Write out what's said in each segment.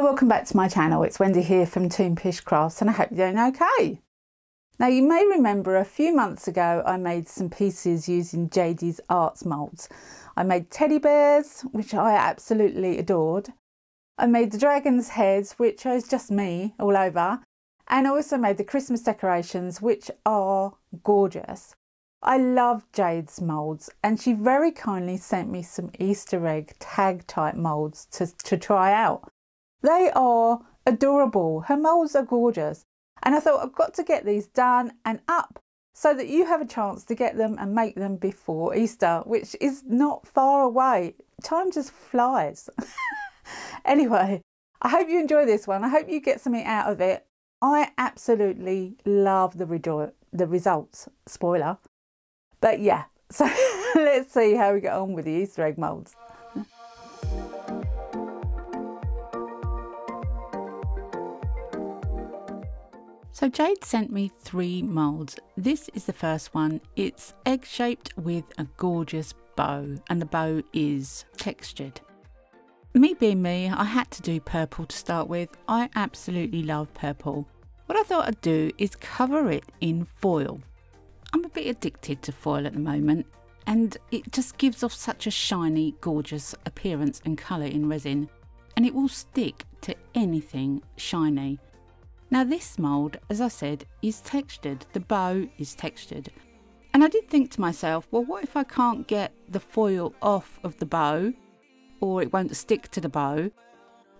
Hello, welcome back to my channel. It's Wendy here from Toonpish Crafts and I hope you're doing okay. Now you may remember a few months ago I made some pieces using Jades Moulds. I made teddy bears, which I absolutely adored. I made the dragon's heads, which is just me all over. And I also made the Christmas decorations, which are gorgeous. I love Jades Moulds and she very kindly sent me some Easter egg tag type moulds to try out. They are adorable. Her moulds are gorgeous. And I thought I've got to get these done and up so that you have a chance to get them and make them before Easter, which is not far away. Time just flies. Anyway, I hope you enjoy this one. I hope you get something out of it. I absolutely love the results. Spoiler. But yeah, so let's see how we get on with the Easter egg moulds. So Jade sent me 3 moulds. This is the first one. It's egg shaped with a gorgeous bow and the bow is textured. Me being me, I had to do purple to start with. I absolutely love purple. What I thought I'd do is cover it in foil. I'm a bit addicted to foil at the moment and it just gives off such a shiny, gorgeous appearance and colour in resin, and it will stick to anything shiny. Now this mould, as I said, is textured. The bow is textured. And I did think to myself, well, what if I can't get the foil off of the bow, or it won't stick to the bow?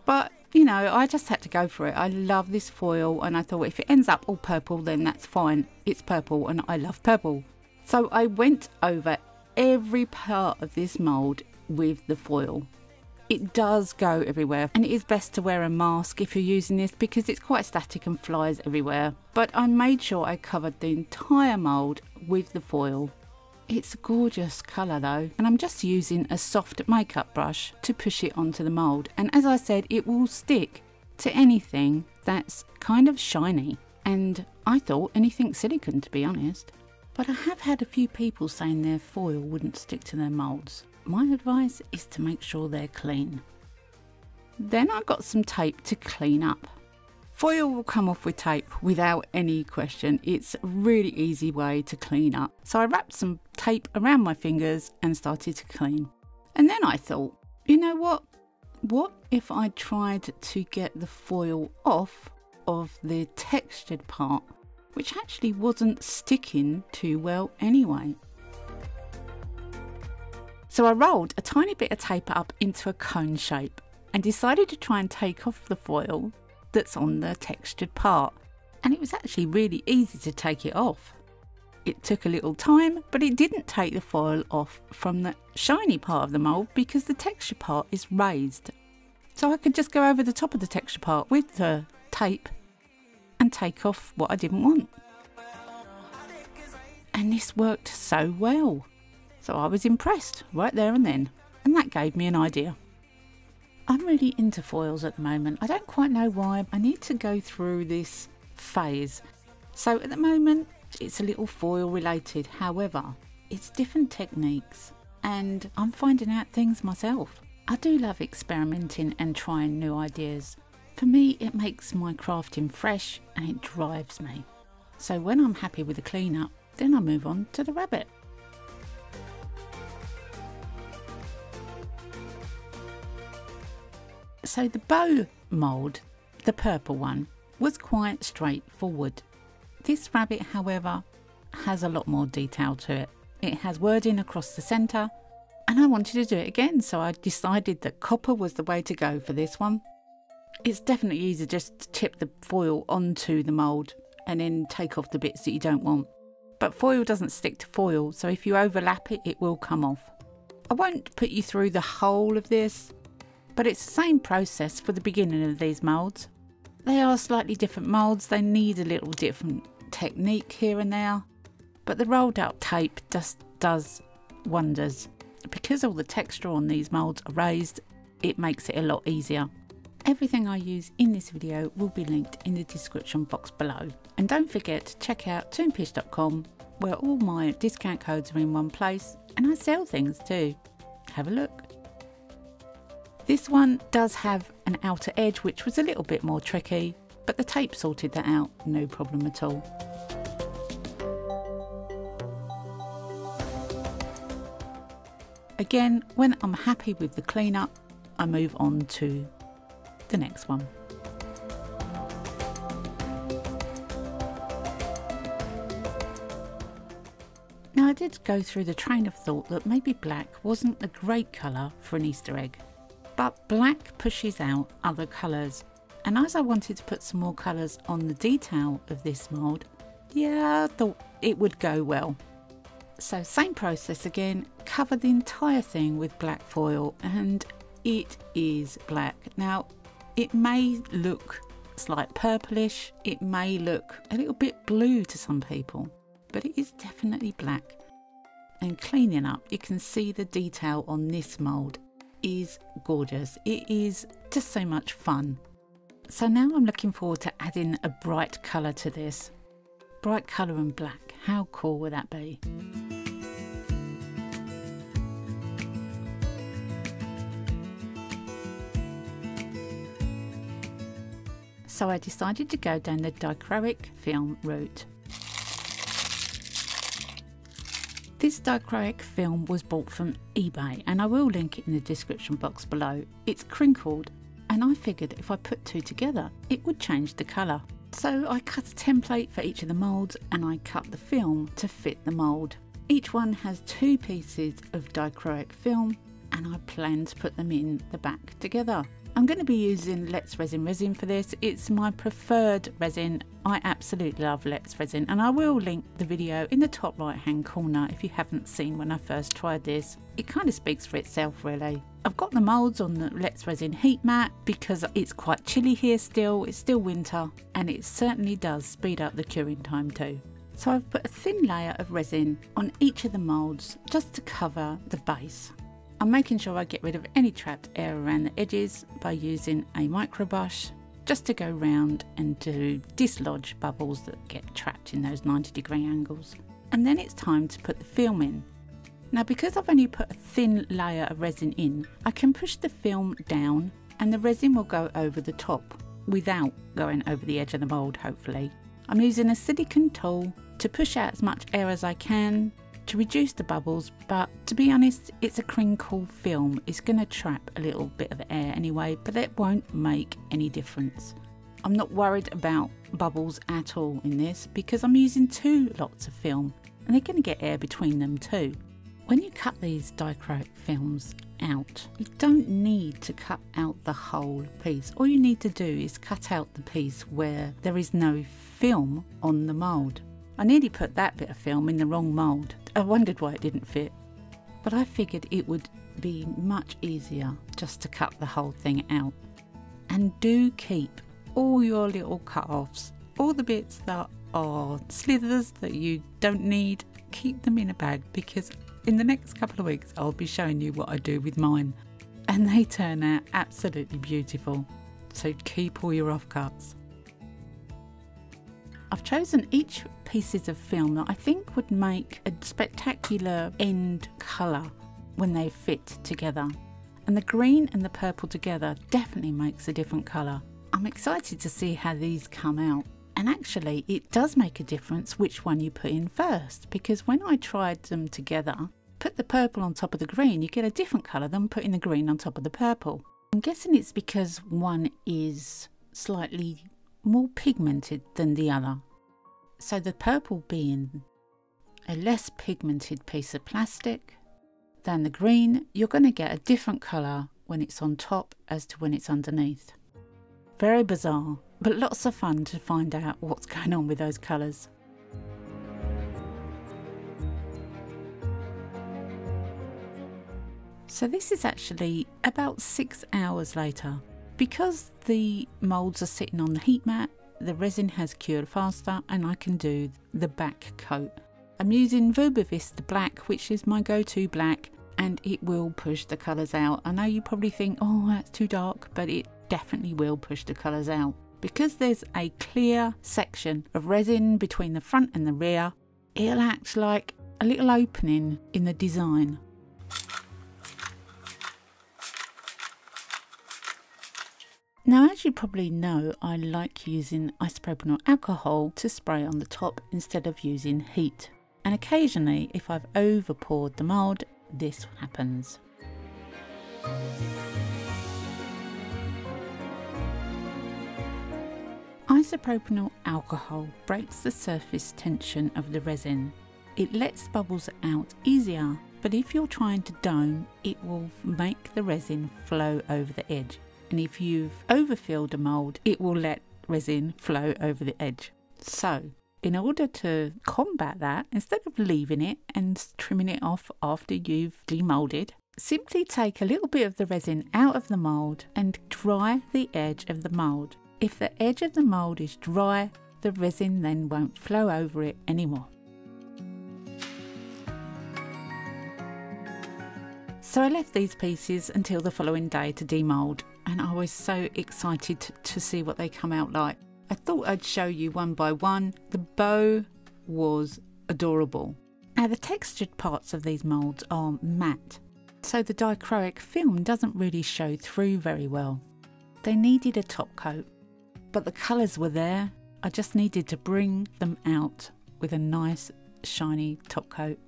But, you know, I just had to go for it. I love this foil and I thought if it ends up all purple, then that's fine. It's purple and I love purple. So I went over every part of this mould with the foil. It does go everywhere and it is best to wear a mask if you're using this because it's quite static and flies everywhere. But I made sure I covered the entire mould with the foil. It's a gorgeous colour though, and I'm just using a soft makeup brush to push it onto the mould, and as I said, it will stick to anything that's kind of shiny, and I thought anything silicone to be honest. But I have had a few people saying their foil wouldn't stick to their moulds. My advice is to make sure they're clean. Then I got some tape to clean up. Foil will come off with tape without any question. It's a really easy way to clean up. So I wrapped some tape around my fingers and started to clean. And then I thought, you know what? What if I tried to get the foil off of the textured part, which actually wasn't sticking too well anyway? So I rolled a tiny bit of tape up into a cone shape and decided to try and take off the foil that's on the textured part, and it was actually really easy to take it off. It took a little time, but it didn't take the foil off from the shiny part of the mould because the texture part is raised. So I could just go over the top of the texture part with the tape and take off what I didn't want. And this worked so well. So I was impressed right there and then, and that gave me an idea. I'm really into foils at the moment. I don't quite know why. I need to go through this phase. So at the moment, it's a little foil related. However, it's different techniques and I'm finding out things myself. I do love experimenting and trying new ideas. For me, it makes my crafting fresh and it drives me. So when I'm happy with the cleanup, then I move on to the rabbit. So the bow mould, the purple one, was quite straightforward. This rabbit, however, has a lot more detail to it. It has wording across the centre, and I wanted to do it again, so I decided that copper was the way to go for this one. It's definitely easier just to tip the foil onto the mould and then take off the bits that you don't want. But foil doesn't stick to foil, so if you overlap it, it will come off. I won't put you through the whole of this, but it's the same process for the beginning of these moulds. They are slightly different moulds, they need a little different technique here and there, but the rolled up tape just does wonders. Because all the texture on these moulds are raised, it makes it a lot easier. Everything I use in this video will be linked in the description box below. And don't forget to check out toonpish.com, where all my discount codes are in one place and I sell things too. Have a look. This one does have an outer edge which was a little bit more tricky, but the tape sorted that out, no problem at all. Again, when I'm happy with the cleanup, I move on to the next one. Now I did go through the train of thought that maybe black wasn't a great colour for an Easter egg, but black pushes out other colours, and as I wanted to put some more colours on the detail of this mould, yeah, I thought it would go well. So same process again, cover the entire thing with black foil, and it is black. Now it may look slight purplish, it may look a little bit blue to some people, but it is definitely black. And cleaning up, you can see the detail on this mould is gorgeous. It is just so much fun. So now I'm looking forward to adding a bright colour to this. Bright colour and black, how cool would that be? So I decided to go down the Dichroic Film route. This Dichroic Film was bought from eBay, and I will link it in the description box below. It's crinkled, and I figured if I put two together it would change the colour. So I cut a template for each of the moulds and I cut the film to fit the mould. Each one has 2 pieces of Dichroic Film, and I plan to put them in the back together. I'm going to be using Let's Resin for this. It's my preferred resin. I absolutely love Let's Resin, and I will link the video in the top right hand corner if you haven't seen when I first tried this. It kind of speaks for itself really. I've got the moulds on the Let's Resin heat mat because it's quite chilly here still. It's still winter, and it certainly does speed up the curing time too. So I've put a thin layer of resin on each of the moulds just to cover the base. I'm making sure I get rid of any trapped air around the edges by using a microbrush just to go round and to dislodge bubbles that get trapped in those 90-degree angles. And then it's time to put the film in. Now because I've only put a thin layer of resin in, I can push the film down and the resin will go over the top without going over the edge of the mould, hopefully. I'm using a silicone tool to push out as much air as I can to reduce the bubbles, but to be honest, it's a crinkle film. It's going to trap a little bit of air anyway, but that won't make any difference. I'm not worried about bubbles at all in this because I'm using 2 lots of film, and they're going to get air between them too. When you cut these Dichroic films out, you don't need to cut out the whole piece. All you need to do is cut out the piece where there is no film on the mould. I nearly put that bit of film in the wrong mould. I wondered why it didn't fit, but I figured it would be much easier just to cut the whole thing out. And do keep all your little cut-offs, all the bits that are slithers that you don't need, keep them in a bag, because in the next couple of weeks I'll be showing you what I do with mine, and they turn out absolutely beautiful. So keep all your offcuts. I've chosen each pieces of film that I think would make a spectacular end colour when they fit together. And the green and the purple together definitely makes a different colour. I'm excited to see how these come out. And actually it does make a difference which one you put in first, because when I tried them together, put the purple on top of the green, you get a different colour than putting the green on top of the purple. I'm guessing it's because one is slightly more pigmented than the other. So the purple being a less pigmented piece of plastic than the green, you're going to get a different colour when it's on top as to when it's underneath. Very bizarre, but lots of fun to find out what's going on with those colours. So this is actually about 6 hours later. Because the moulds are sitting on the heat mat, the resin has cured faster and I can do the back coat. I'm using Vista Black, which is my go-to black, and it will push the colours out. I know you probably think, oh, that's too dark, but it definitely will push the colours out. Because there's a clear section of resin between the front and the rear, it'll act like a little opening in the design. Now, as you probably know, I like using isopropyl alcohol to spray on the top instead of using heat. And occasionally, if I've over poured the mould, this happens. Isopropyl alcohol breaks the surface tension of the resin. It lets bubbles out easier, but if you're trying to dome, it will make the resin flow over the edge. And if you've overfilled a mould, it will let resin flow over the edge. So, in order to combat that, instead of leaving it and trimming it off after you've demoulded, simply take a little bit of the resin out of the mould and dry the edge of the mould. If the edge of the mould is dry, the resin then won't flow over it anymore. So I left these pieces until the following day to demould, and I was so excited to see what they come out like. I thought I'd show you one by one. The bow was adorable. Now, the textured parts of these moulds are matte, so the dichroic film doesn't really show through very well. They needed a top coat, but the colours were there. I just needed to bring them out with a nice shiny top coat.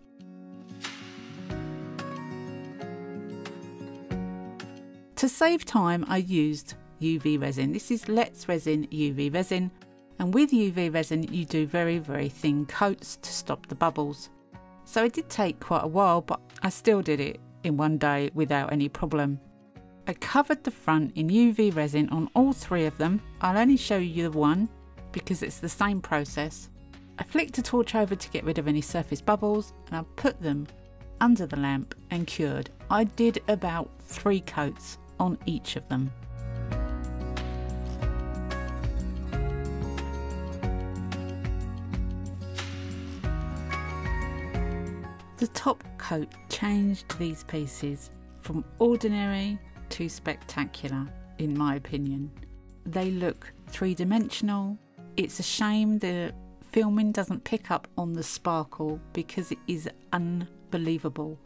To save time, I used UV resin. This is Let's Resin UV resin, and with UV resin you do very thin coats to stop the bubbles. So it did take quite a while, but I still did it in one day without any problem. I covered the front in UV resin on all three of them. I'll only show you the one because it's the same process. I flicked a torch over to get rid of any surface bubbles, and I put them under the lamp and cured. I did about 3 coats on each of them. The top coat changed these pieces from ordinary to spectacular, in my opinion. They look three-dimensional. It's a shame the filming doesn't pick up on the sparkle because it is unbelievable.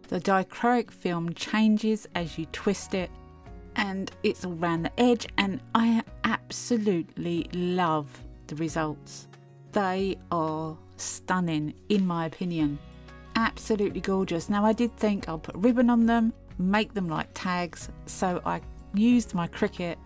The dichroic film changes as you twist it, and it's all around the edge, and I absolutely love the results. They are stunning, in my opinion. Absolutely gorgeous. Now, I did think I'll put ribbon on them, make them like tags, so I used my Cricut.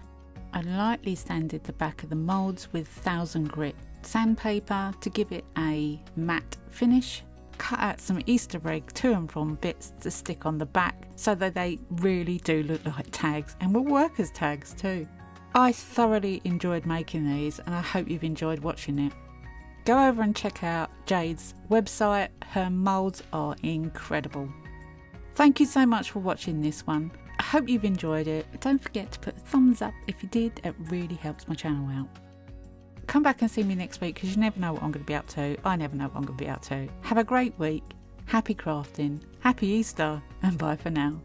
I lightly sanded the back of the moulds with 1000 grit sandpaper to give it a matte finish. Cut out some Easter egg to and from bits to stick on the back so that they really do look like tags and will work as tags too. I thoroughly enjoyed making these, and I hope you've enjoyed watching it. Go over and check out Jade's website. Her moulds are incredible. Thank you so much for watching this one. I hope you've enjoyed it. Don't forget to put a thumbs up if you did. It really helps my channel out. Come back and see me next week because you never know what I'm going to be up to. I never know what I'm going to be up to. Have a great week. Happy crafting. Happy Easter. And bye for now.